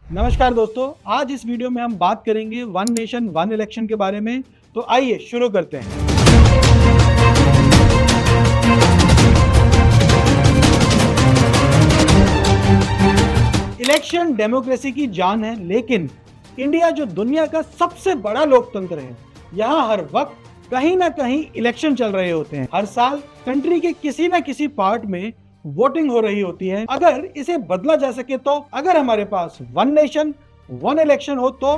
नमस्कार दोस्तों, आज इस वीडियो में हम बात करेंगे वन नेशन वन इलेक्शन के बारे में। तो आइए शुरू करते हैं। इलेक्शन डेमोक्रेसी की जान है, लेकिन इंडिया जो दुनिया का सबसे बड़ा लोकतंत्र है, यहाँ हर वक्त कहीं ना कहीं इलेक्शन चल रहे होते हैं। हर साल कंट्री के किसी न किसी पार्ट में वोटिंग हो रही होती है। अगर इसे बदला जा सके तो, अगर हमारे पास वन नेशन वन इलेक्शन हो तो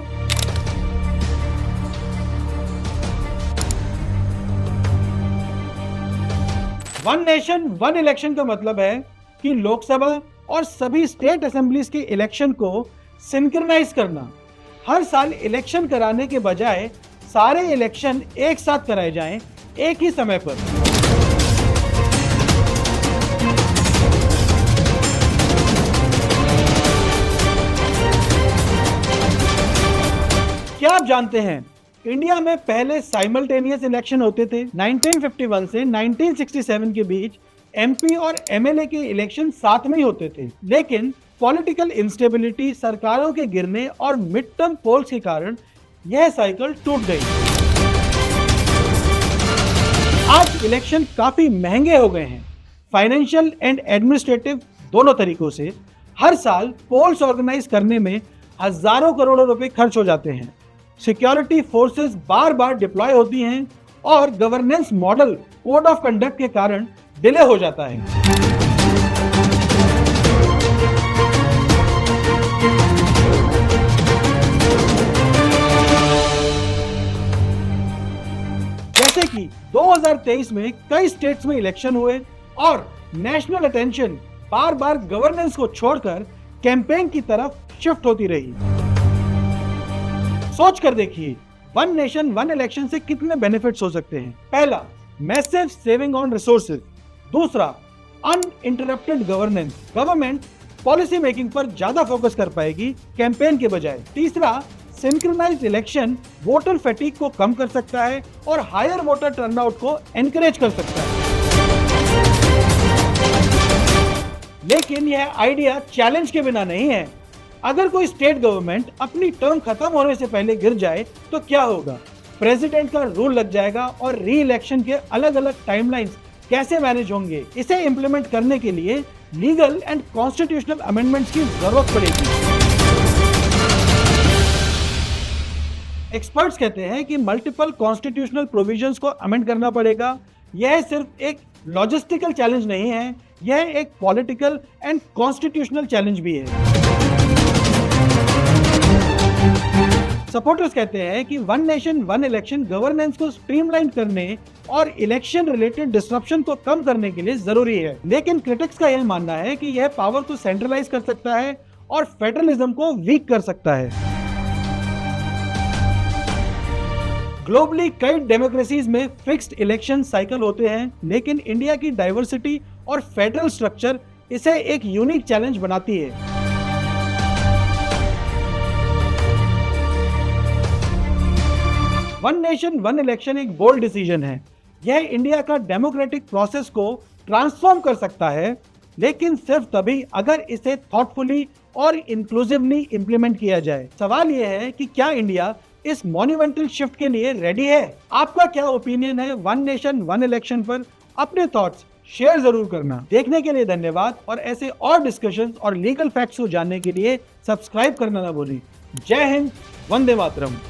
वन नेशन वन इलेक्शन का मतलब है कि लोकसभा और सभी स्टेट असेंबलीज के इलेक्शन को सिंक्रोनाइज करना। हर साल इलेक्शन कराने के बजाय सारे इलेक्शन एक साथ कराए जाएं, एक ही समय पर। क्या आप जानते हैं, इंडिया में पहले साइमल्टेनियस इलेक्शन होते थे। 1951 से 1967 के बीच एमपी और एमएलए के इलेक्शन साथ में ही होते थे, लेकिन पॉलिटिकल इंस्टेबिलिटी, सरकारों के गिरने और मिड टर्म पोल्स के कारण यह साइकिल टूट गई। आज इलेक्शन काफी महंगे हो गए हैं, फाइनेंशियल एंड एडमिनिस्ट्रेटिव दोनों तरीकों से। हर साल पोल्स ऑर्गेनाइज करने में हजारों करोड़ों रुपए खर्च हो जाते हैं। सिक्योरिटी फोर्सेस बार बार डिप्लॉय होती हैं और governance model code of conduct के कारण डिले हो जाता है। जैसे कि 2023 में कई स्टेट्स में इलेक्शन हुए और नेशनल अटेंशन बार बार गवर्नेंस को छोड़कर कैंपेन की तरफ शिफ्ट होती रही। सोच कर देखिए, वन नेशन वन इलेक्शन से कितने बेनिफिट्स हो सकते हैं। पहला, मैसिव सेविंग ऑन रिसोर्सेज। दूसरा, uninterrupted governance. Government policy making पर ज्यादा फोकस कर पाएगी कैंपेन के बजाय। तीसरा, सिंक्रोनाइज्ड इलेक्शन वोटर फैटिग को कम कर सकता है और हायर वोटर टर्नआउट को एनकरेज कर सकता है। लेकिन यह आइडिया चैलेंज के बिना नहीं है। अगर कोई स्टेट गवर्नमेंट अपनी टर्म खत्म होने से पहले गिर जाए तो क्या होगा? प्रेसिडेंट का रूल लग जाएगा और री इलेक्शन के अलग अलग टाइमलाइंस कैसे मैनेज होंगे? इसे इंप्लीमेंट करने के लिए लीगल एंड कॉन्स्टिट्यूशनल अमेंडमेंट्स की जरूरत पड़ेगी। एक्सपर्ट्स कहते हैं कि मल्टीपल कॉन्स्टिट्यूशनल प्रोविजंस को अमेंड करना पड़ेगा। यह सिर्फ एक लॉजिस्टिकल चैलेंज नहीं है, यह एक पॉलिटिकल एंड कॉन्स्टिट्यूशनल चैलेंज भी है। सपोर्टर्स कहते हैं कि one nation one election governance को स्ट्रीमलाइन करने और इलेक्शन रिलेटेड डिसरप्शन को कम करने के लिए जरूरी है। लेकिन क्रिटिक्स का यह मानना है कि यह पावर को सेंट्रलाइज कर सकता है और फेडरलिज्म को वीक कर सकता है। ग्लोबली कई डेमोक्रेसीज में फिक्स्ड इलेक्शन साइकिल होते हैं, लेकिन इंडिया की डाइवर्सिटी और फेडरल स्ट्रक्चर इसे एक यूनिक चैलेंज बनाती है। वन नेशन वन इलेक्शन एक बोल्ड डिसीजन है। यह इंडिया का डेमोक्रेटिक प्रोसेस को ट्रांसफॉर्म कर सकता है, लेकिन सिर्फ तभी अगर इसे थॉटफुली और इंक्लूसिवली इंप्लीमेंट किया जाए। सवाल यह है कि क्या इंडिया इस मॉन्यूमेंटल शिफ्ट के लिए रेडी है? आपका क्या ओपिनियन है वन नेशन वन इलेक्शन पर? अपने थॉट्स शेयर जरूर करना। देखने के लिए धन्यवाद और ऐसे और डिस्कशंस और लीगल फैक्ट्स को जानने के लिए सब्सक्राइब करना ना भूलें। जय हिंद, वंदे मातरम।